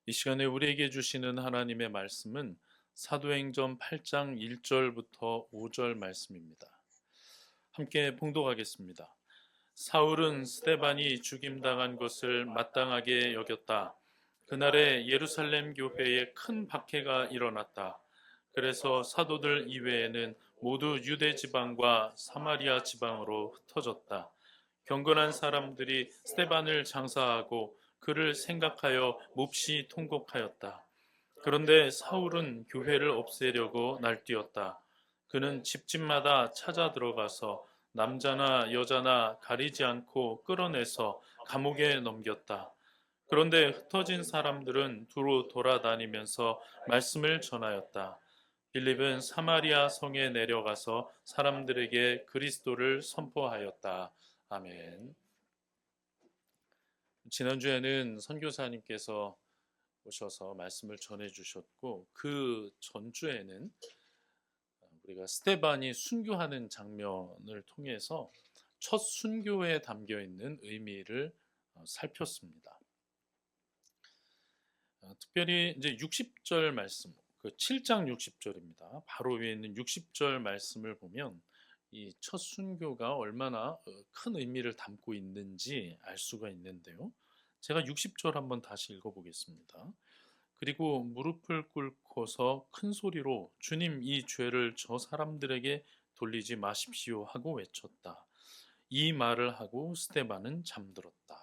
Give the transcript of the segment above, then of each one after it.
이 시간에 우리에게 주시는 하나님의 말씀은 사도행전 8장 1절부터 5절 말씀입니다. 함께 봉독하겠습니다. 사울은 스데반이 죽임당한 것을 마땅하게 여겼다. 그날에 예루살렘 교회에 큰 박해가 일어났다. 그래서 사도들 이외에는 모두 유대 지방과 사마리아 지방으로 흩어졌다. 경건한 사람들이 스데반을 장사하고 그를 생각하여 몹시 통곡하였다. 그런데 사울은 교회를 없애려고 날뛰었다. 그는 집집마다 찾아 들어가서 남자나 여자나 가리지 않고 끌어내서 감옥에 넘겼다. 그런데 흩어진 사람들은 두루 돌아다니면서 말씀을 전하였다. 빌립은 사마리아 성에 내려가서 사람들에게 그리스도를 선포하였다. 아멘. 지난주에는 선교사님께서 오셔서 말씀을 전해 주셨고, 그 전주에는 우리가 스데반이 순교하는 장면을 통해서 첫 순교에 담겨 있는 의미를 살폈습니다. 특별히 이제 60절 말씀, 그 7장 60절입니다. 바로 위에 있는 60절 말씀을 보면 이 첫 순교가 얼마나 큰 의미를 담고 있는지 알 수가 있는데요. 제가 60절 한번 다시 읽어보겠습니다. 그리고 무릎을 꿇고서 큰 소리로 주님 이 죄를 저 사람들에게 돌리지 마십시오 하고 외쳤다. 이 말을 하고 스데반은 잠들었다.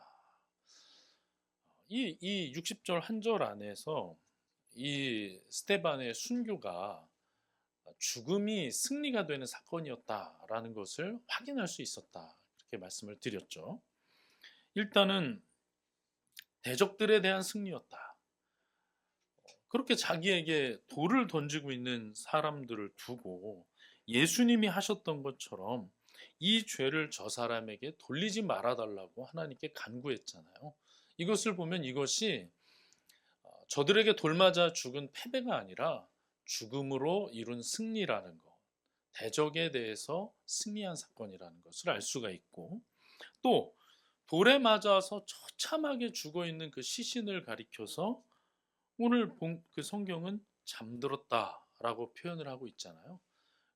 이 60절 한 절 안에서 이 스데반의 순교가 죽음이 승리가 되는 사건이었다라는 것을 확인할 수 있었다. 그렇게 말씀을 드렸죠. 일단은 대적들에 대한 승리였다. 그렇게 자기에게 돌을 던지고 있는 사람들을 두고 예수님이 하셨던 것처럼 이 죄를 저 사람에게 돌리지 말아달라고 하나님께 간구했잖아요. 이것을 보면 이것이 저들에게 돌맞아 죽은 패배가 아니라 죽음으로 이룬 승리라는 것, 대적에 대해서 승리한 사건이라는 것을 알 수가 있고, 또 돌에 맞아서 처참하게 죽어 있는 그 시신을 가리켜서 오늘 본 그 성경은 잠들었다라고 표현을 하고 있잖아요.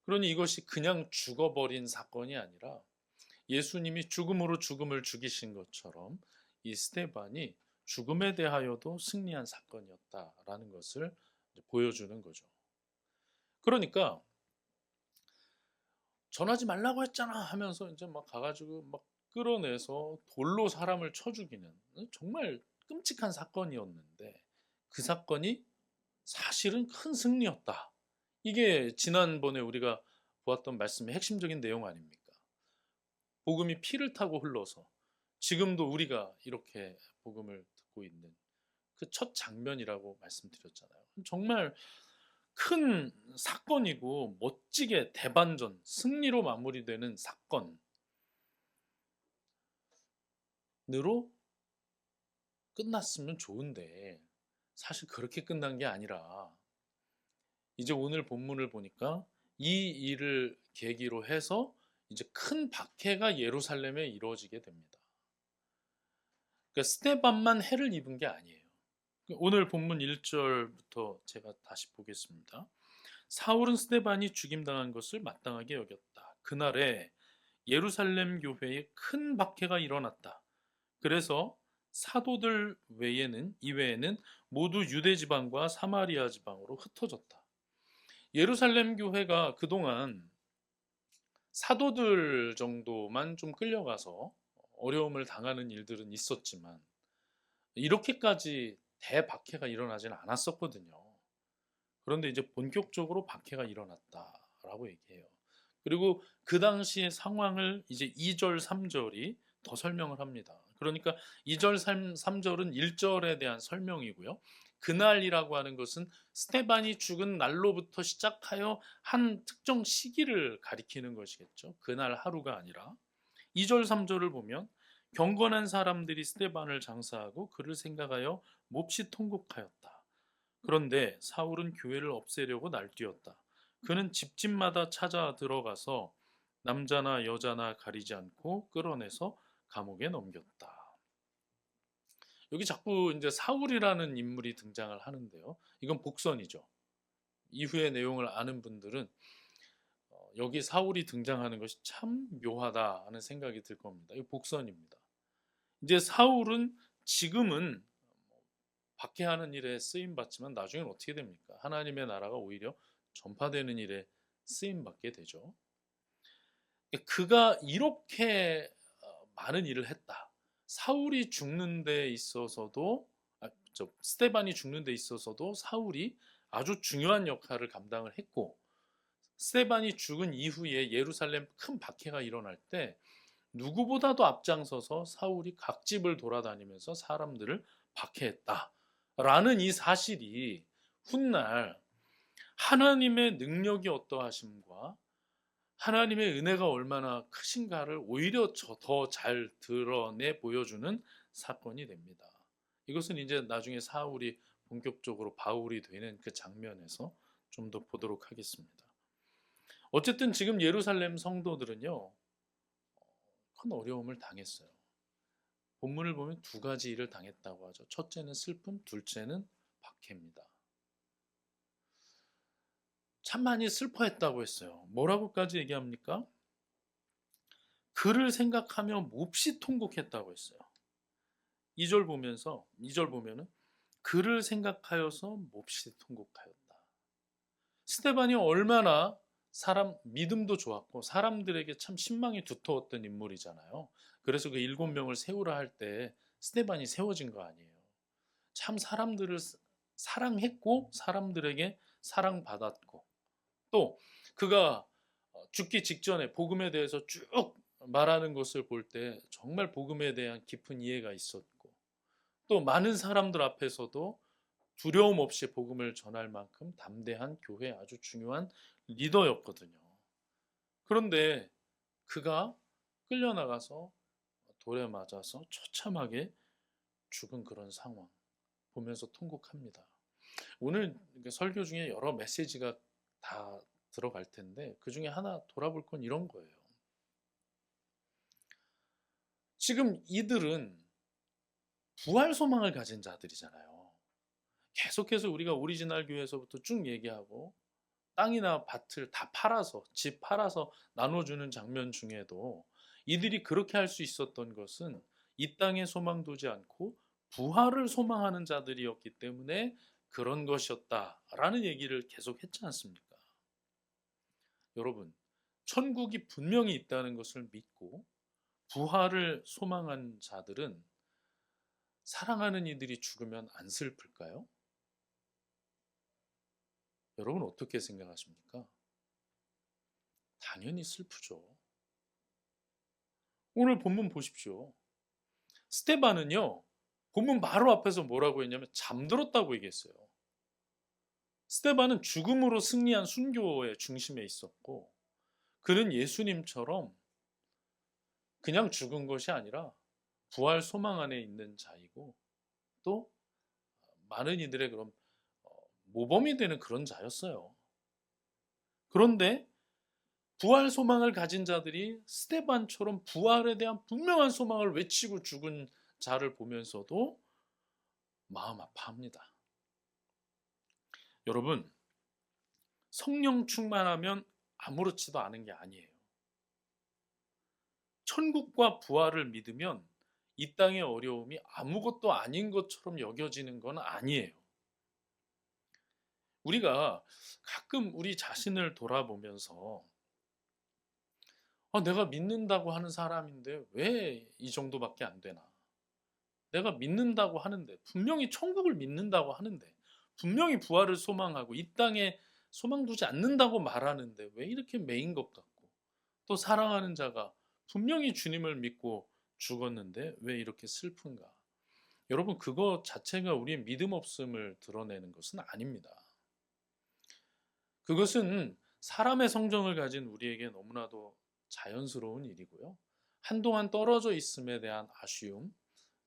그러니 이것이 그냥 죽어버린 사건이 아니라 예수님이 죽음으로 죽음을 죽이신 것처럼 이 스데반이 죽음에 대하여도 승리한 사건이었다라는 것을 보여주는 거죠. 그러니까 전하지 말라고 했잖아 하면서 이제 막 가가지고 막 끌어내서 돌로 사람을 쳐 죽이는 정말 끔찍한 사건이었는데 그 사건이 사실은 큰 승리였다. 이게 지난번에 우리가 보았던 말씀의 핵심적인 내용 아닙니까? 복음이 피를 타고 흘러서 지금도 우리가 이렇게 복음을 듣고 있는 그 첫 장면이라고 말씀드렸잖아요. 정말 큰 사건이고 멋지게 대반전, 승리로 마무리되는 사건으로 끝났으면 좋은데 사실 그렇게 끝난 게 아니라 이제 오늘 본문을 보니까 이 일을 계기로 해서 이제 큰 박해가 예루살렘에 이루어지게 됩니다. 그러니까 스데반만 해를 입은 게 아니에요. 오늘 본문 1절부터 제가 다시 보겠습니다. 사울은 스데반이 죽임당한 것을 마땅하게 여겼다. 그날에 예루살렘 교회에 큰 박해가 일어났다. 그래서 사도들 이외에는 모두 유대 지방과 사마리아 지방으로 흩어졌다. 예루살렘 교회가 그동안 사도들 정도만 좀 끌려가서 어려움을 당하는 일들은 있었지만 이렇게까지 대박해가 일어나지는 않았었거든요. 그런데 이제 본격적으로 박해가 일어났다라고 얘기해요. 그리고 그 당시의 상황을 이제 2절, 3절이 더 설명을 합니다. 그러니까 2절, 3절은 1절에 대한 설명이고요. 그날이라고 하는 것은 스데반이 죽은 날로부터 시작하여 한 특정 시기를 가리키는 것이겠죠. 그날 하루가 아니라 2절, 3절을 보면 경건한 사람들이 스데반을 장사하고 그를 생각하여 몹시 통곡하였다. 그런데 사울은 교회를 없애려고 날뛰었다. 그는 집집마다 찾아 들어가서 남자나 여자나 가리지 않고 끌어내서 감옥에 넘겼다. 여기 자꾸 이제 사울이라는 인물이 등장을 하는데요. 이건 복선이죠. 이후의 내용을 아는 분들은 여기 사울이 등장하는 것이 참 묘하다 하는 생각이 들 겁니다. 이 복선입니다. 이제 사울은 지금은 박해하는 일에 쓰임 받지만 나중에는 어떻게 됩니까? 하나님의 나라가 오히려 전파되는 일에 쓰임 받게 되죠. 그가 이렇게 많은 일을 했다. 사울이 죽는 데 있어서도 스데반이 죽는 데 있어서도 사울이 아주 중요한 역할을 감당을 했고, 스데반이 죽은 이후에 예루살렘 큰 박해가 일어날 때 누구보다도 앞장서서 사울이 각 집을 돌아다니면서 사람들을 박해했다라는 이 사실이 훗날 하나님의 능력이 어떠하심과 하나님의 은혜가 얼마나 크신가를 오히려 더 잘 드러내 보여주는 사건이 됩니다. 이것은 이제 나중에 사울이 본격적으로 바울이 되는 그 장면에서 좀 더 보도록 하겠습니다. 어쨌든 지금 예루살렘 성도들은요, 큰 어려움을 당했어요. 본문을 보면 두 가지 일을 당했다고 하죠. 첫째는 슬픔, 둘째는 박해입니다. 참 많이 슬퍼했다고 했어요. 뭐라고까지 얘기합니까? 그를 생각하며 몹시 통곡했다고 했어요. 2절 보면은 그를 생각하여서 몹시 통곡하였다. 스데반이 얼마나 믿음도 좋았고 사람들에게 참 신망이 두터웠던 인물이잖아요. 그래서 그 7명을 세우라 할 때 스데반이 세워진 거 아니에요. 참 사람들을 사랑했고 사람들에게 사랑받았고, 또 그가 죽기 직전에 복음에 대해서 쭉 말하는 것을 볼 때 정말 복음에 대한 깊은 이해가 있었고, 또 많은 사람들 앞에서도 두려움 없이 복음을 전할 만큼 담대한 교회 아주 중요한 리더였거든요. 그런데 그가 끌려나가서 돌에 맞아서 처참하게 죽은 그런 상황 보면서 통곡합니다. 오늘 설교 중에 여러 메시지가 다 들어갈 텐데 그 중에 하나 돌아볼 건 이런 거예요. 지금 이들은 부활 소망을 가진 자들이잖아요. 계속해서 우리가 오리지널 교회에서부터 쭉 얘기하고 땅이나 밭을 다 팔아서, 집 팔아서 나눠주는 장면 중에도 이들이 그렇게 할 수 있었던 것은 이 땅에 소망 두지 않고 부활을 소망하는 자들이었기 때문에 그런 것이었다라는 얘기를 계속 했지 않습니까? 여러분, 천국이 분명히 있다는 것을 믿고 부활을 소망한 자들은 사랑하는 이들이 죽으면 안 슬플까요? 여러분 어떻게 생각하십니까? 당연히 슬프죠. 오늘 본문 보십시오. 스데반은요, 본문 바로 앞에서 뭐라고 했냐면 잠들었다고 얘기했어요. 스데반은 죽음으로 승리한 순교의 중심에 있었고, 그는 예수님처럼 그냥 죽은 것이 아니라 부활 소망 안에 있는 자이고, 또 많은 이들의 그런 모범이 되는 그런 자였어요. 그런데 부활 소망을 가진 자들이 스데반처럼 부활에 대한 분명한 소망을 외치고 죽은 자를 보면서도 마음 아파합니다. 여러분, 성령 충만하면 아무렇지도 않은 게 아니에요. 천국과 부활을 믿으면 이 땅의 어려움이 아무것도 아닌 것처럼 여겨지는 건 아니에요. 우리가 가끔 우리 자신을 돌아보면서 내가 믿는다고 하는 사람인데 왜 이 정도밖에 안 되나? 내가 믿는다고 하는데, 분명히 천국을 믿는다고 하는데, 분명히 부활을 소망하고 이 땅에 소망 두지 않는다고 말하는데 왜 이렇게 매인 것 같고, 또 사랑하는 자가 분명히 주님을 믿고 죽었는데 왜 이렇게 슬픈가? 여러분, 그거 자체가 우리의 믿음 없음을 드러내는 것은 아닙니다. 그것은 사람의 성정을 가진 우리에게 너무나도 자연스러운 일이고요. 한동안 떨어져 있음에 대한 아쉬움,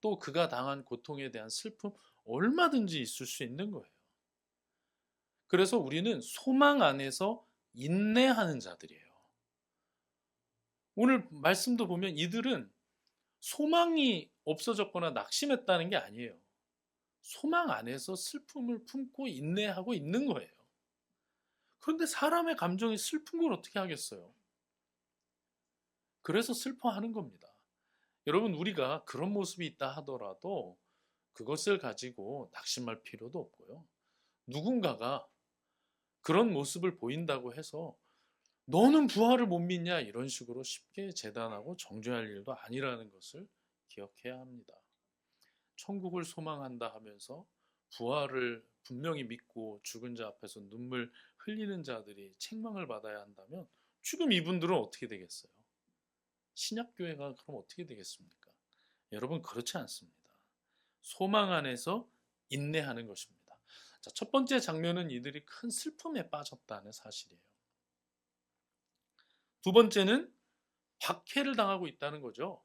또 그가 당한 고통에 대한 슬픔, 얼마든지 있을 수 있는 거예요. 그래서 우리는 소망 안에서 인내하는 자들이에요. 오늘 말씀도 보면 이들은 소망이 없어졌거나 낙심했다는 게 아니에요. 소망 안에서 슬픔을 품고 인내하고 있는 거예요. 그런데 사람의 감정이 슬픈 걸 어떻게 하겠어요? 그래서 슬퍼하는 겁니다. 여러분, 우리가 그런 모습이 있다 하더라도 그것을 가지고 낙심할 필요도 없고요. 누군가가 그런 모습을 보인다고 해서 너는 부활을 못 믿냐 이런 식으로 쉽게 재단하고 정죄할 일도 아니라는 것을 기억해야 합니다. 천국을 소망한다 하면서 부활을 분명히 믿고 죽은 자 앞에서 눈물 흘리는 자들이 책망을 받아야 한다면 지금 이분들은 어떻게 되겠어요? 신약교회가 그럼 어떻게 되겠습니까? 여러분, 그렇지 않습니다. 소망 안에서 인내하는 것입니다. 자, 첫 번째 장면은 이들이 큰 슬픔에 빠졌다는 사실이에요. 두 번째는 박해를 당하고 있다는 거죠.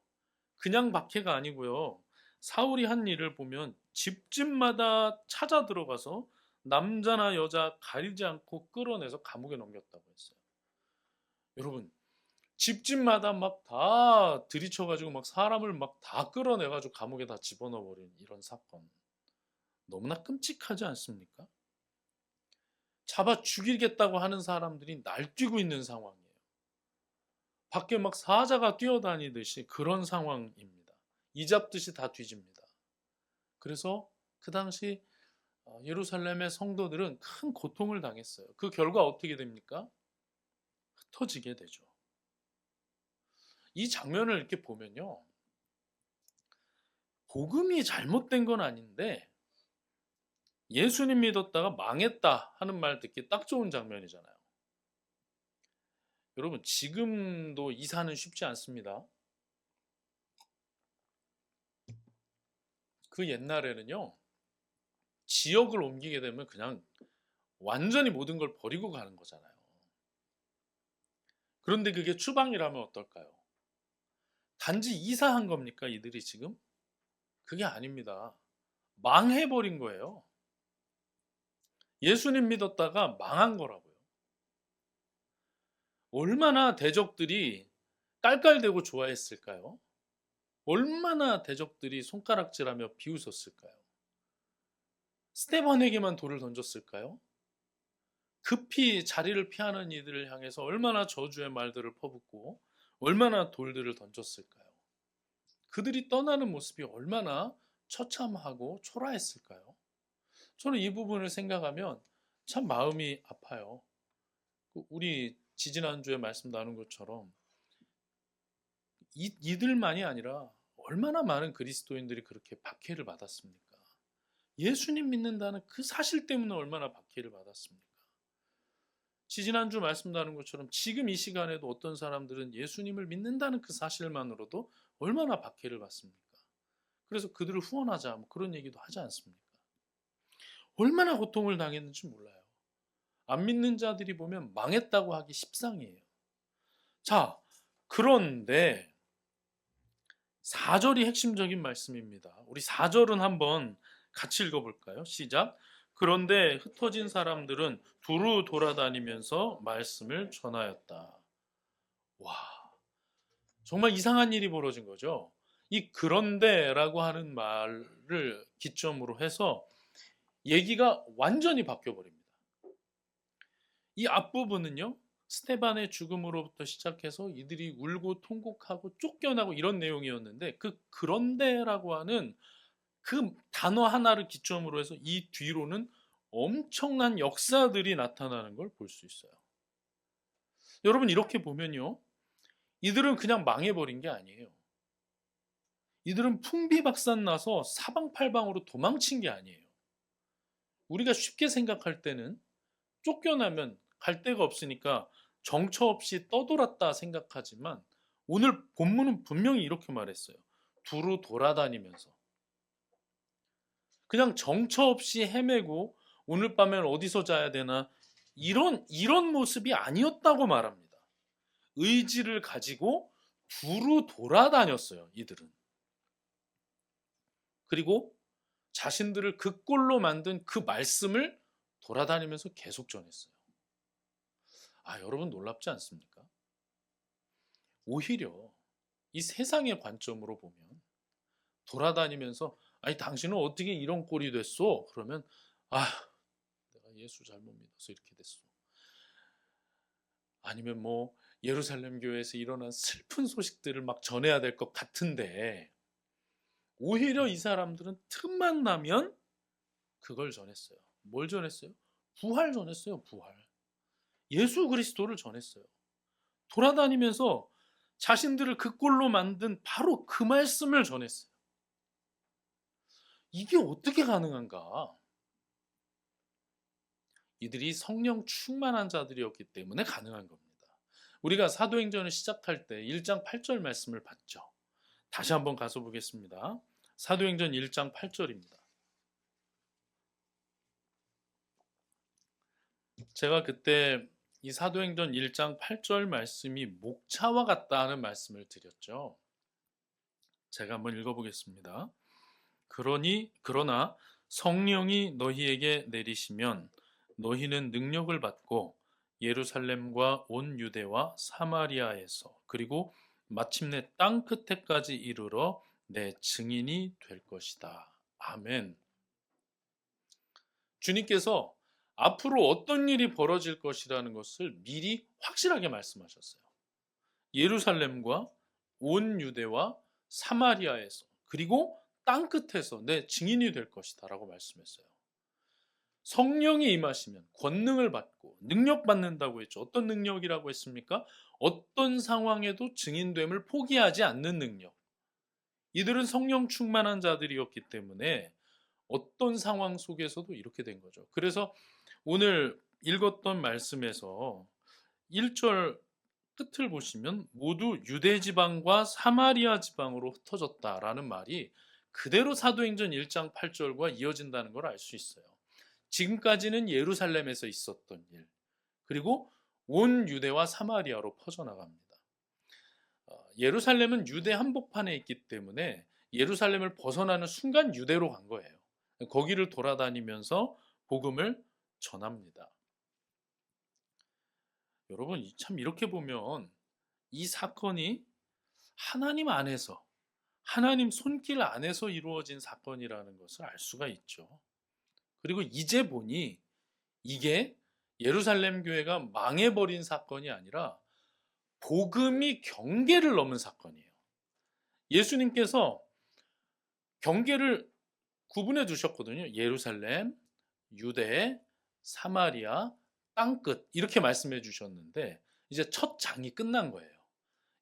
그냥 박해가 아니고요. 사울이 한 일을 보면 집집마다 찾아 들어가서 남자나 여자 가리지 않고 끌어내서 감옥에 넘겼다고 했어요. 여러분, 집집마다 막 다 들이쳐가지고 막 사람을 막 다 끌어내가지고 감옥에 다 집어넣어버린 이런 사건. 너무나 끔찍하지 않습니까? 잡아 죽이겠다고 하는 사람들이 날뛰고 있는 상황이에요. 밖에 막 사자가 뛰어다니듯이 그런 상황입니다. 이 잡듯이 다 뒤집니다. 그래서 그 당시 예루살렘의 성도들은 큰 고통을 당했어요. 그 결과 어떻게 됩니까? 흩어지게 되죠. 이 장면을 이렇게 보면요. 복음이 잘못된 건 아닌데 예수님 믿었다가 망했다 하는 말 듣기 딱 좋은 장면이잖아요. 여러분, 지금도 이사는 쉽지 않습니다. 그 옛날에는요. 지역을 옮기게 되면 그냥 완전히 모든 걸 버리고 가는 거잖아요. 그런데 그게 추방이라면 어떨까요? 단지 이사한 겁니까, 이들이 지금? 그게 아닙니다. 망해버린 거예요. 예수님 믿었다가 망한 거라고요. 얼마나 대적들이 깔깔대고 좋아했을까요? 얼마나 대적들이 손가락질하며 비웃었을까요? 스데반에게만 돌을 던졌을까요? 급히 자리를 피하는 이들을 향해서 얼마나 저주의 말들을 퍼붓고 얼마나 돌들을 던졌을까요? 그들이 떠나는 모습이 얼마나 처참하고 초라했을까요? 저는 이 부분을 생각하면 참 마음이 아파요. 우리 지지난주에 말씀 나눈 것처럼 이들만이 아니라 얼마나 많은 그리스도인들이 그렇게 박해를 받았습니까? 예수님 믿는다는 그 사실 때문에 얼마나 박해를 받았습니까? 지지난주 말씀 나눈 것처럼 지금 이 시간에도 어떤 사람들은 예수님을 믿는다는 그 사실만으로도 얼마나 박해를 받습니까? 그래서 그들을 후원하자 뭐 그런 얘기도 하지 않습니까? 얼마나 고통을 당했는지 몰라요. 안 믿는 자들이 보면 망했다고 하기 십상이에요. 자, 그런데 4절이 핵심적인 말씀입니다. 우리 4절은 한번 같이 읽어볼까요? 시작. 그런데 흩어진 사람들은 두루 돌아다니면서 말씀을 전하였다. 와, 정말 이상한 일이 벌어진 거죠. 이 그런데라고 하는 말을 기점으로 해서 얘기가 완전히 바뀌어버립니다. 이 앞부분은요, 스데반의 죽음으로부터 시작해서 이들이 울고 통곡하고 쫓겨나고 이런 내용이었는데 그런데라고 하는 그 단어 하나를 기점으로 해서 이 뒤로는 엄청난 역사들이 나타나는 걸 볼 수 있어요. 여러분, 이렇게 보면요, 이들은 그냥 망해버린 게 아니에요. 이들은 풍비박산 나서 사방팔방으로 도망친 게 아니에요. 우리가 쉽게 생각할 때는 쫓겨나면 갈 데가 없으니까 정처 없이 떠돌았다 생각하지만 오늘 본문은 분명히 이렇게 말했어요. 두루 돌아다니면서. 그냥 정처 없이 헤매고 오늘 밤엔 어디서 자야 되나 이런 모습이 아니었다고 말합니다. 의지를 가지고 두루 돌아다녔어요, 이들은. 그리고 자신들을 그 꼴로 만든 그 말씀을 돌아다니면서 계속 전했어요. 여러분 놀랍지 않습니까? 오히려 이 세상의 관점으로 보면 돌아다니면서 아니 당신은 어떻게 이런 꼴이 됐어? 그러면 아 내가 예수 잘못 믿어서 이렇게 됐어. 아니면 뭐 예루살렘 교회에서 일어난 슬픈 소식들을 막 전해야 될 것 같은데 오히려 이 사람들은 틈만 나면 그걸 전했어요. 뭘 전했어요? 부활 전했어요. 부활. 예수 그리스도를 전했어요. 돌아다니면서 자신들을 그 꼴로 만든 바로 그 말씀을 전했어요. 이게 어떻게 가능한가? 이들이 성령 충만한 자들이었기 때문에 가능한 겁니다. 우리가 사도행전을 시작할 때 1장 8절 말씀을 봤죠. 다시 한번 가서 보겠습니다. 사도행전 1장 8절입니다. 제가 그때 이 사도행전 1장 8절 말씀이 목차와 같다 하는 말씀을 드렸죠. 제가 한번 읽어보겠습니다. 그러나 성령이 너희에게 내리시면 너희는 능력을 받고 예루살렘과 온 유대와 사마리아에서 그리고 마침내 땅 끝에까지 이르러 내 증인이 될 것이다. 아멘. 주님께서 앞으로 어떤 일이 벌어질 것이라는 것을 미리 확실하게 말씀하셨어요. 예루살렘과 온 유대와 사마리아에서 그리고 땅 끝에서 내 증인이 될 것이다 라고 말씀했어요. 성령이 임하시면 권능을 받고 능력 받는다고 했죠. 어떤 능력이라고 했습니까? 어떤 상황에도 증인됨을 포기하지 않는 능력. 이들은 성령 충만한 자들이었기 때문에 어떤 상황 속에서도 이렇게 된 거죠. 그래서 오늘 읽었던 말씀에서 1절 끝을 보시면 모두 유대 지방과 사마리아 지방으로 흩어졌다라는 말이 그대로 사도행전 1장 8절과 이어진다는 걸 알 수 있어요. 지금까지는 예루살렘에서 있었던 일, 그리고 온 유대와 사마리아로 퍼져나갑니다. 예루살렘은 유대 한복판에 있기 때문에 예루살렘을 벗어나는 순간 유대로 간 거예요. 거기를 돌아다니면서 복음을 전합니다. 여러분 참 이렇게 보면 이 사건이 하나님 안에서 하나님 손길 안에서 이루어진 사건이라는 것을 알 수가 있죠. 그리고 이제 보니 이게 예루살렘 교회가 망해버린 사건이 아니라 복음이 경계를 넘은 사건이에요. 예수님께서 경계를 구분해 두셨거든요. 예루살렘, 유대, 사마리아, 땅끝 이렇게 말씀해 주셨는데 이제 첫 장이 끝난 거예요.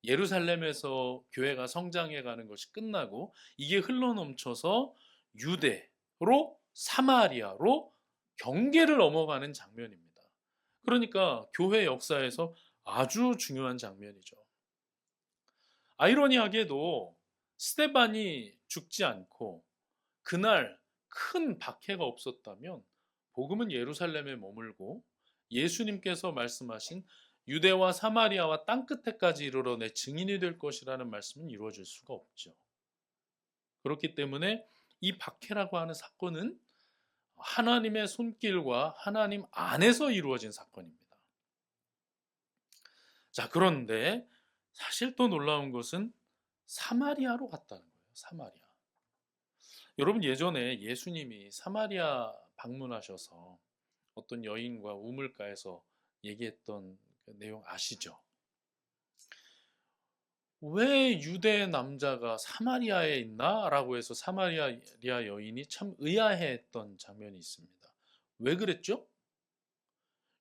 예루살렘에서 교회가 성장해 가는 것이 끝나고 이게 흘러넘쳐서 유대로 사마리아로 경계를 넘어가는 장면입니다. 그러니까 교회 역사에서 아주 중요한 장면이죠. 아이러니하게도 스데반이 죽지 않고 그날 큰 박해가 없었다면 복음은 예루살렘에 머물고 예수님께서 말씀하신 유대와 사마리아와 땅끝에까지 이르러 내 증인이 될 것이라는 말씀은 이루어질 수가 없죠. 그렇기 때문에 이 박해라고 하는 사건은 하나님의 손길과 하나님 안에서 이루어진 사건입니다. 자, 그런데 사실 또 놀라운 것은 사마리아로 갔다는 거예요. 사마리아. 여러분 예전에 예수님이 사마리아 방문하셔서 어떤 여인과 우물가에서 얘기했던 그 내용 아시죠? 왜 유대 남자가 사마리아에 있나? 라고 해서 사마리아 여인이 참 의아해했던 장면이 있습니다. 왜 그랬죠?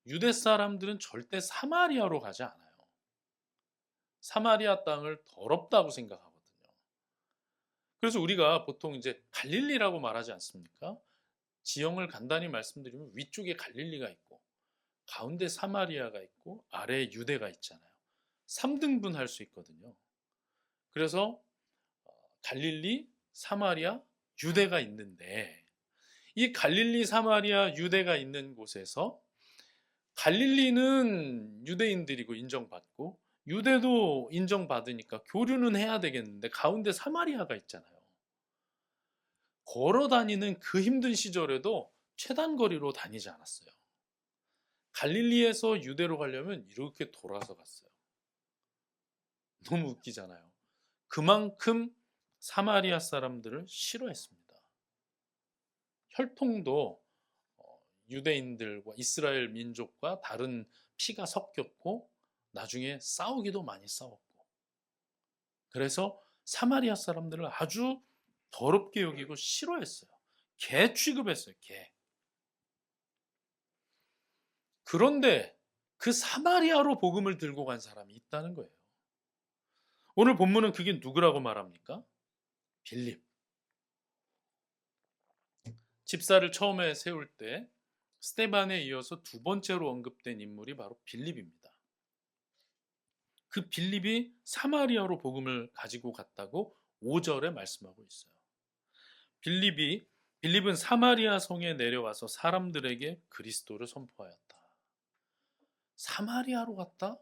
유대 사람들은 절대 사마리아로 가지 않아요. 사마리아 땅을 더럽다고 생각하거든요. 그래서 우리가 보통 이제 갈릴리라고 말하지 않습니까? 지형을 간단히 말씀드리면 위쪽에 갈릴리가 있고 가운데 사마리아가 있고 아래에 유대가 있잖아요. 3등분 할 수 있거든요. 그래서 갈릴리, 사마리아, 유대가 있는데 이 갈릴리, 사마리아, 유대가 있는 곳에서 갈릴리는 유대인들이고 인정받고 유대도 인정받으니까 교류는 해야 되겠는데 가운데 사마리아가 있잖아요. 걸어 다니는 그 힘든 시절에도 최단거리로 다니지 않았어요. 갈릴리에서 유대로 가려면 이렇게 돌아서 갔어요. 너무 웃기잖아요. 그만큼 사마리아 사람들을 싫어했습니다. 혈통도 유대인들과 이스라엘 민족과 다른 피가 섞였고 나중에 싸우기도 많이 싸웠고, 그래서 사마리아 사람들을 아주 더럽게 여기고 싫어했어요. 개 취급했어요. 개. 그런데 그 사마리아로 복음을 들고 간 사람이 있다는 거예요. 오늘 본문은 그게 누구라고 말합니까? 빌립. 집사를 처음에 세울 때 스데반에 이어서 두 번째로 언급된 인물이 바로 빌립입니다. 그 빌립이 사마리아로 복음을 가지고 갔다고 5절에 말씀하고 있어요. 빌립은 사마리아 성에 내려와서 사람들에게 그리스도를 선포하였다. 사마리아로 갔다?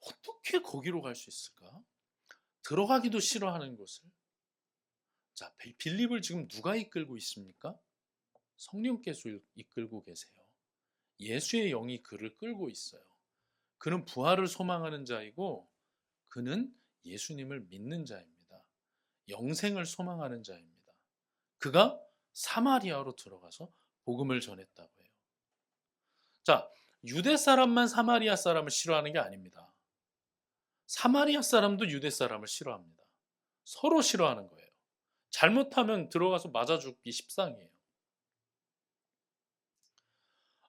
어떻게 거기로 갈 수 있을까? 들어가기도 싫어하는 곳을. 자, 빌립을 지금 누가 이끌고 있습니까? 성령께서 이끌고 계세요. 예수의 영이 그를 끌고 있어요. 그는 부활을 소망하는 자이고 그는 예수님을 믿는 자입니다. 영생을 소망하는 자입니다. 그가 사마리아로 들어가서 복음을 전했다고 해요. 자, 유대 사람만 사마리아 사람을 싫어하는 게 아닙니다. 사마리아 사람도 유대 사람을 싫어합니다. 서로 싫어하는 거예요. 잘못하면 들어가서 맞아 죽기 십상이에요.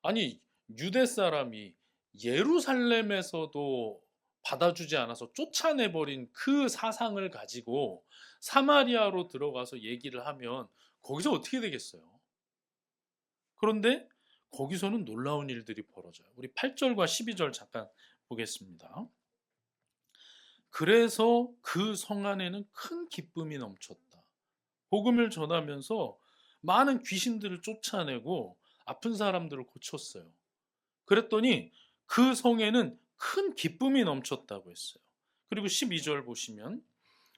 아니, 유대 사람이 예루살렘에서도 받아주지 않아서 쫓아내버린 그 사상을 가지고 사마리아로 들어가서 얘기를 하면 거기서 어떻게 되겠어요? 그런데 거기서는 놀라운 일들이 벌어져요. 우리 8절과 12절 잠깐 보겠습니다. 그래서 그 성 안에는 큰 기쁨이 넘쳤다. 복음을 전하면서 많은 귀신들을 쫓아내고 아픈 사람들을 고쳤어요. 그랬더니 그 성에는 큰 기쁨이 넘쳤다고 했어요. 그리고 12절 보시면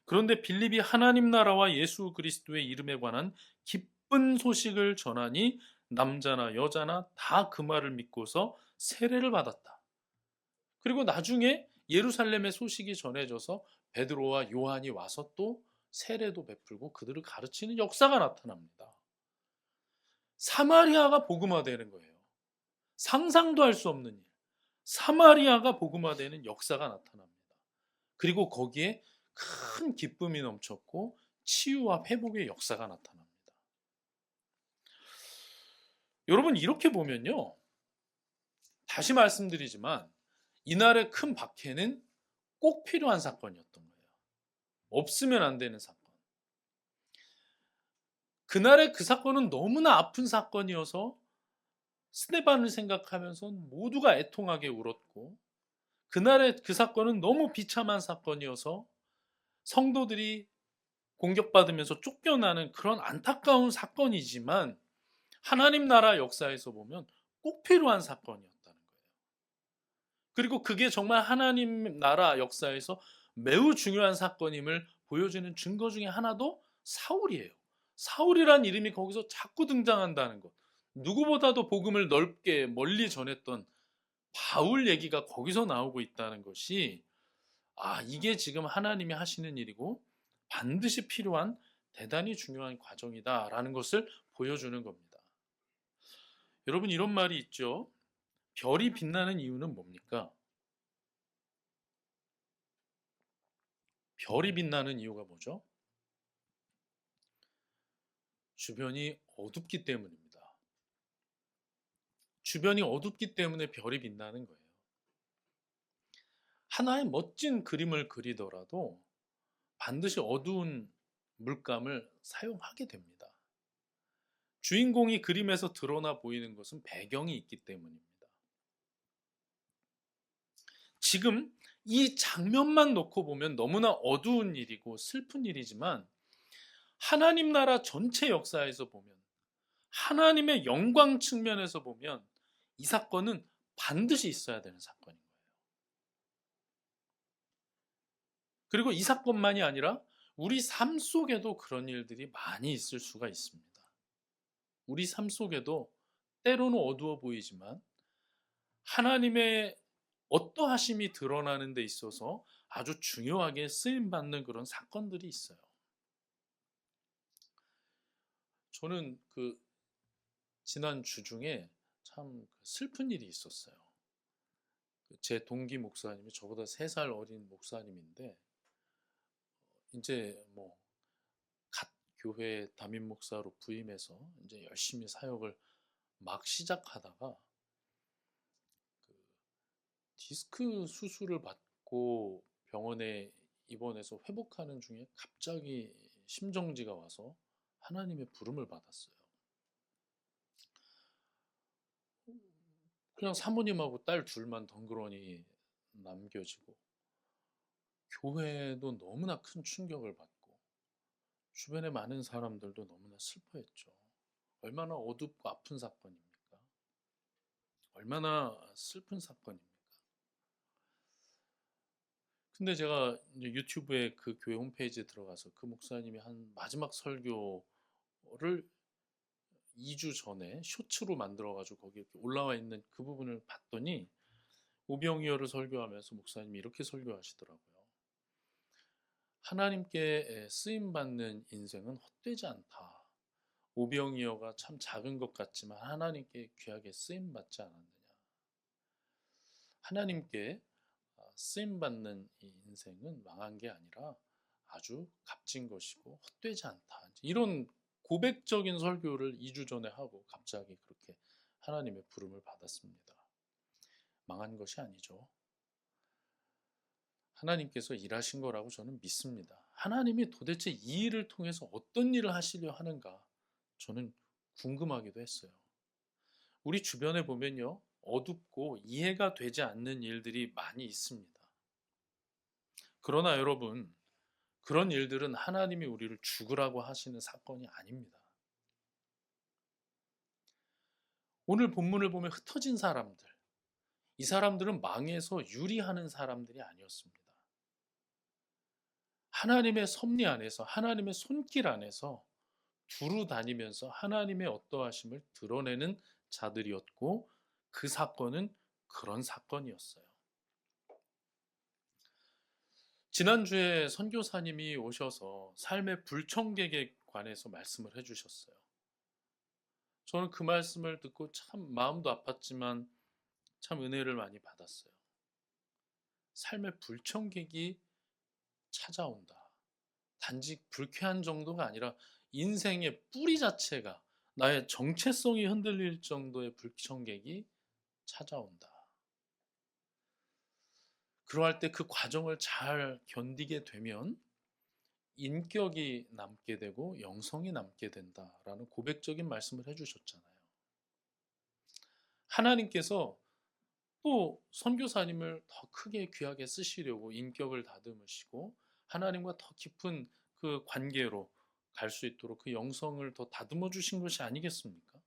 그런데 빌립이 하나님 나라와 예수 그리스도의 이름에 관한 기쁜 소식을 전하니 남자나 여자나 다 그 말을 믿고서 세례를 받았다. 그리고 나중에 예루살렘의 소식이 전해져서 베드로와 요한이 와서 또 세례도 베풀고 그들을 가르치는 역사가 나타납니다. 사마리아가 복음화되는 거예요. 상상도 할 수 없는 일. 사마리아가 복음화되는 역사가 나타납니다. 그리고 거기에 큰 기쁨이 넘쳤고 치유와 회복의 역사가 나타납니다. 여러분, 이렇게 보면요, 다시 말씀드리지만 이날의 큰 박해는 꼭 필요한 사건이었던 거예요. 없으면 안 되는 사건. 그날의 그 사건은 너무나 아픈 사건이어서 스데반을 생각하면서 모두가 애통하게 울었고, 그날의 그 사건은 너무 비참한 사건이어서 성도들이 공격받으면서 쫓겨나는 그런 안타까운 사건이지만 하나님 나라 역사에서 보면 꼭 필요한 사건이었다는 거예요. 그리고 그게 정말 하나님 나라 역사에서 매우 중요한 사건임을 보여주는 증거 중에 하나도 사울이에요. 사울이란 이름이 거기서 자꾸 등장한다는 것. 누구보다도 복음을 넓게 멀리 전했던 바울 얘기가 거기서 나오고 있다는 것이, 이게 지금 하나님이 하시는 일이고 반드시 필요한 대단히 중요한 과정이다라는 것을 보여주는 겁니다. 여러분, 이런 말이 있죠. 별이 빛나는 이유는 뭡니까? 별이 빛나는 이유가 뭐죠? 주변이 어둡기 때문입니다. 주변이 어둡기 때문에 별이 빛나는 거예요. 하나의 멋진 그림을 그리더라도 반드시 어두운 물감을 사용하게 됩니다. 주인공이 그림에서 드러나 보이는 것은 배경이 있기 때문입니다. 지금 이 장면만 놓고 보면 너무나 어두운 일이고 슬픈 일이지만 하나님 나라 전체 역사에서 보면, 하나님의 영광 측면에서 보면 이 사건은 반드시 있어야 되는 사건인 거예요. 그리고 이 사건만이 아니라 우리 삶 속에도 그런 일들이 많이 있을 수가 있습니다. 우리 삶 속에도 때로는 어두워 보이지만 하나님의 어떠하심이 드러나는 데 있어서 아주 중요하게 쓰임받는 그런 사건들이 있어요. 저는 지난 주 중에 참 슬픈 일이 있었어요. 제 동기 목사님이 저보다 3살 어린 목사님인데 이제 뭐 갓 교회 담임 목사로 부임해서 이제 열심히 사역을 막 시작하다가 그 디스크 수술을 받고 병원에 입원해서 회복하는 중에 갑자기 심정지가 와서 하나님의 부름을 받았어요. 그냥 사모님하고 딸 둘만 덩그러니 남겨지고 교회도 너무나 큰 충격을 받고 주변의 많은 사람들도 너무나 슬퍼했죠. 얼마나 어둡고 아픈 사건입니까? 얼마나 슬픈 사건입니까? 근데 제가 이제 유튜브에 그 교회 홈페이지에 들어가서 그 목사님이 한 마지막 설교를 2주 전에 쇼츠로 만들어가지고 거기 이렇게 올라와 있는 그 부분을 봤더니 오병이어를 설교하면서 목사님이 이렇게 설교하시더라고요. 하나님께 쓰임받는 인생은 헛되지 않다. 오병이어가 참 작은 것 같지만 하나님께 귀하게 쓰임받지 않았느냐. 하나님께 쓰임받는 이 인생은 망한 게 아니라 아주 값진 것이고 헛되지 않다. 이런 고백적인 설교를 2주 전에 하고 갑자기 그렇게 하나님의 부름을 받았습니다. 망한 것이 아니죠. 하나님께서 일하신 거라고 저는 믿습니다. 하나님이 도대체 이 일을 통해서 어떤 일을 하시려 하는가 저는 궁금하기도 했어요. 우리 주변에 보면요, 어둡고 이해가 되지 않는 일들이 많이 있습니다. 그러나 여러분, 그런 일들은 하나님이 우리를 죽으라고 하시는 사건이 아닙니다. 오늘 본문을 보면 흩어진 사람들, 이 사람들은 망해서 유리하는 사람들이 아니었습니다. 하나님의 섭리 안에서, 하나님의 손길 안에서 두루 다니면서 하나님의 어떠하심을 드러내는 자들이었고, 그 사건은 그런 사건이었어요. 지난주에 선교사님이 오셔서 삶의 불청객에 관해서 말씀을 해주셨어요. 저는 그 말씀을 듣고 참 마음도 아팠지만 참 은혜를 많이 받았어요. 삶의 불청객이 찾아온다. 단지 불쾌한 정도가 아니라 인생의 뿌리 자체가 나의 정체성이 흔들릴 정도의 불청객이 찾아온다. 그러할 때 그 과정을 잘 견디게 되면 인격이 남게 되고 영성이 남게 된다라는 고백적인 말씀을 해주셨잖아요. 하나님께서 또 선교사님을 더 크게 귀하게 쓰시려고 인격을 다듬으시고 하나님과 더 깊은 그 관계로 갈 수 있도록 그 영성을 더 다듬어 주신 것이 아니겠습니까?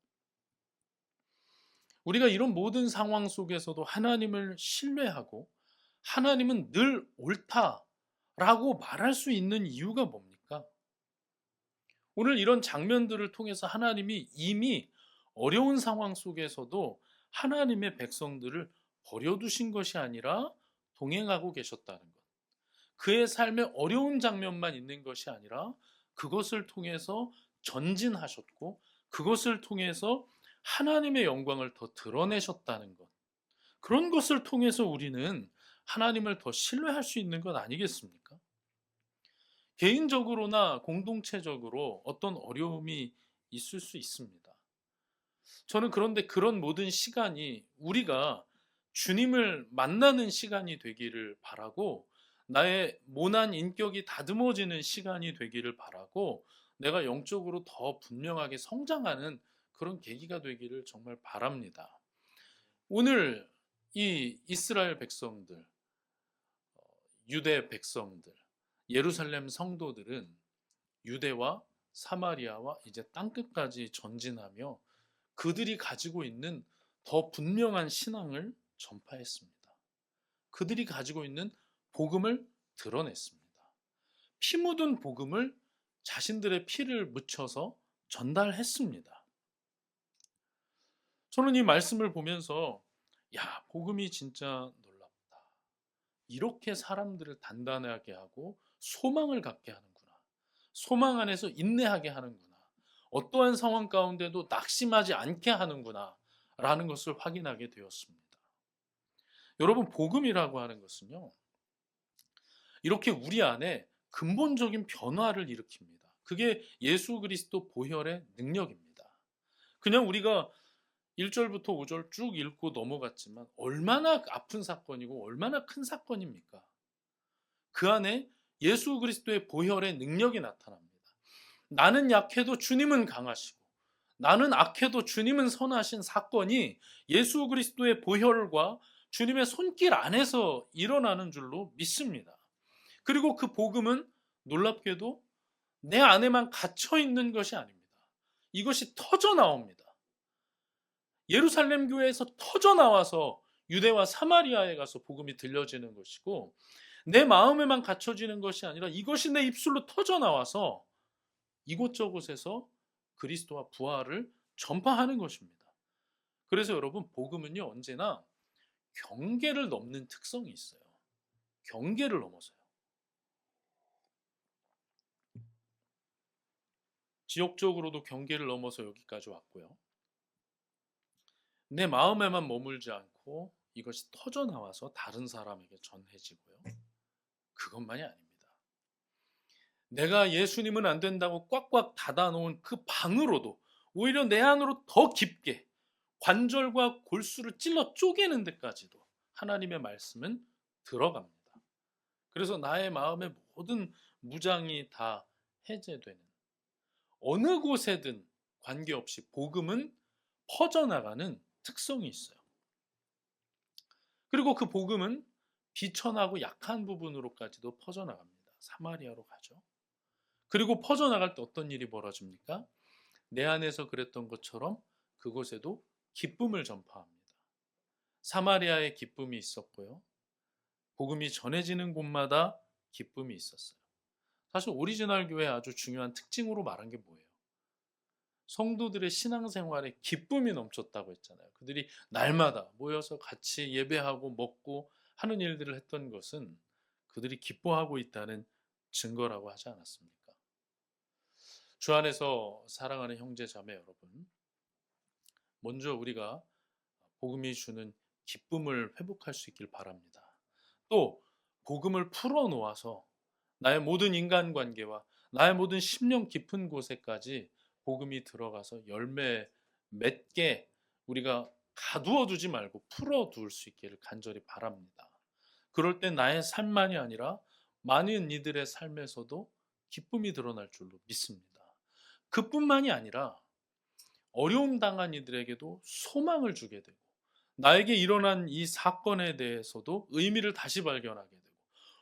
우리가 이런 모든 상황 속에서도 하나님을 신뢰하고 하나님은 늘 옳다라고 말할 수 있는 이유가 뭡니까? 오늘 이런 장면들을 통해서 하나님이 이미 어려운 상황 속에서도 하나님의 백성들을 버려두신 것이 아니라 동행하고 계셨다는 것. 그의 삶에 어려운 장면만 있는 것이 아니라 그것을 통해서 전진하셨고 그것을 통해서 하나님의 영광을 더 드러내셨다는 것. 그런 것을 통해서 우리는 하나님을 더 신뢰할 수 있는 것 아니겠습니까? 개인적으로나 공동체적으로 어떤 어려움이 있을 수 있습니다. 저는 그런데 그런 모든 시간이 우리가 주님을 만나는 시간이 되기를 바라고 나의 모난 인격이 다듬어지는 시간이 되기를 바라고 내가 영적으로 더 분명하게 성장하는 그런 계기가 되기를 정말 바랍니다. 오늘 이 이스라엘 백성들, 유대 백성들, 예루살렘 성도들은 유대와 사마리아와 이제 땅끝까지 전진하며 그들이 가지고 있는 더 분명한 신앙을 전파했습니다. 그들이 가지고 있는 복음을 드러냈습니다. 피 묻은 복음을 자신들의 피를 묻혀서 전달했습니다. 저는 이 말씀을 보면서 야, 복음이 진짜 놀랍다. 이렇게 사람들을 단단하게 하고 소망을 갖게 하는구나. 소망 안에서 인내하게 하는구나. 어떠한 상황 가운데도 낙심하지 않게 하는구나 라는 것을 확인하게 되었습니다. 여러분, 복음이라고 하는 것은요, 이렇게 우리 안에 근본적인 변화를 일으킵니다. 그게 예수 그리스도 보혈의 능력입니다. 그냥 우리가 1절부터 5절 쭉 읽고 넘어갔지만 얼마나 아픈 사건이고 얼마나 큰 사건입니까? 그 안에 예수 그리스도의 보혈의 능력이 나타납니다. 나는 약해도 주님은 강하시고 나는 악해도 주님은 선하신 사건이 예수 그리스도의 보혈과 주님의 손길 안에서 일어나는 줄로 믿습니다. 그리고 그 복음은 놀랍게도 내 안에만 갇혀 있는 것이 아닙니다. 이것이 터져 나옵니다. 예루살렘 교회에서 터져 나와서 유대와 사마리아에 가서 복음이 들려지는 것이고, 내 마음에만 갇혀지는 것이 아니라 이것이 내 입술로 터져 나와서 이곳저곳에서 그리스도와 부활을 전파하는 것입니다. 그래서 여러분, 복음은요, 언제나 경계를 넘는 특성이 있어요. 경계를 넘어서요. 지역적으로도 경계를 넘어서 여기까지 왔고요. 내 마음에만 머물지 않고 이것이 터져 나와서 다른 사람에게 전해지고요. 그것만이 아닙니다. 내가 예수님은 안 된다고 꽉꽉 닫아놓은 그 방으로도 오히려 내 안으로 더 깊게 관절과 골수를 찔러 쪼개는 데까지도 하나님의 말씀은 들어갑니다. 그래서 나의 마음의 모든 무장이 다 해제되는, 어느 곳에든 관계없이 복음은 퍼져나가는 특성이 있어요. 그리고 그 복음은 비천하고 약한 부분으로까지도 퍼져나갑니다. 사마리아로 가죠. 그리고 퍼져나갈 때 어떤 일이 벌어집니까? 내 안에서 그랬던 것처럼 그곳에도 기쁨을 전파합니다. 사마리아에 기쁨이 있었고요. 복음이 전해지는 곳마다 기쁨이 있었어요. 사실 오리지널 교회의 아주 중요한 특징으로 말한 게 뭐예요? 성도들의 신앙생활에 기쁨이 넘쳤다고 했잖아요. 그들이 날마다 모여서 같이 예배하고 먹고 하는 일들을 했던 것은 그들이 기뻐하고 있다는 증거라고 하지 않았습니까? 주 안에서 사랑하는 형제 자매 여러분, 먼저 우리가 복음이 주는 기쁨을 회복할 수 있길 바랍니다. 또 복음을 풀어놓아서 나의 모든 인간관계와 나의 모든 심령 깊은 곳에까지 복음이 들어가서 열매 맺게 우리가 가두어 두지 말고 풀어둘 수 있기를 간절히 바랍니다. 그럴 때 나의 삶만이 아니라 많은 이들의 삶에서도 기쁨이 드러날 줄로 믿습니다. 그뿐만이 아니라 어려움 당한 이들에게도 소망을 주게 되고, 나에게 일어난 이 사건에 대해서도 의미를 다시 발견하게 되고,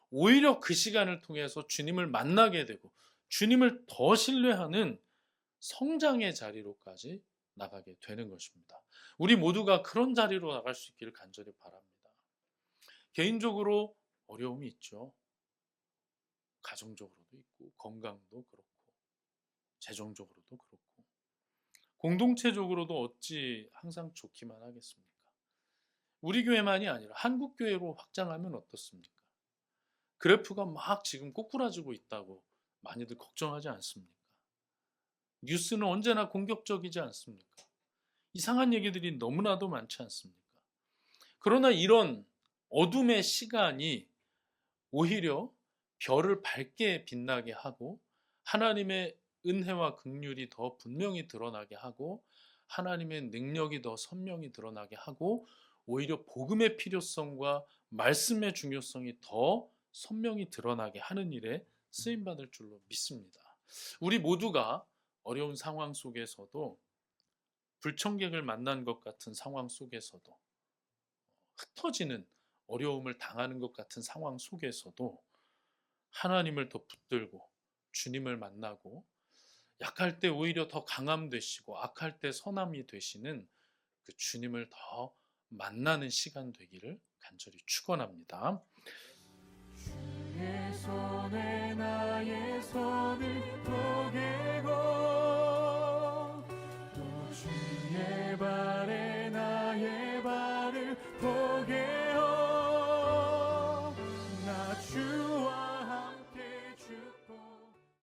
오히려 그 시간을 통해서 주님을 만나게 되고 주님을 더 신뢰하는 성장의 자리로까지 나가게 되는 것입니다. 우리 모두가 그런 자리로 나갈 수 있기를 간절히 바랍니다. 개인적으로 어려움이 있죠. 가정적으로도 있고 건강도 그렇고 재정적으로도 그렇고 공동체적으로도 어찌 항상 좋기만 하겠습니까? 우리 교회만이 아니라 한국 교회로 확장하면 어떻습니까? 그래프가 막 지금 꼬꾸라지고 있다고 많이들 걱정하지 않습니까? 뉴스는 언제나 공격적이지 않습니까? 이상한 얘기들이 너무나도 많지 않습니까? 그러나 이런 어둠의 시간이 오히려 별을 밝게 빛나게 하고 하나님의 은혜와 긍휼이 더 분명히 드러나게 하고 하나님의 능력이 더 선명히 드러나게 하고 오히려 복음의 필요성과 말씀의 중요성이 더 선명히 드러나게 하는 일에 쓰임받을 줄로 믿습니다. 우리 모두가 어려운 상황 속에서도 불청객을 만난 것 같은 상황 속에서도 흩어지는 어려움을 당하는 것 같은 상황 속에서도 하나님을 더 붙들고 주님을 만나고 약할 때 오히려 더 강함 되시고 악할 때 선함이 되시는 그 주님을 더 만나는 시간 되기를 간절히 축원합니다. 주의 손에 나의 손을 포개고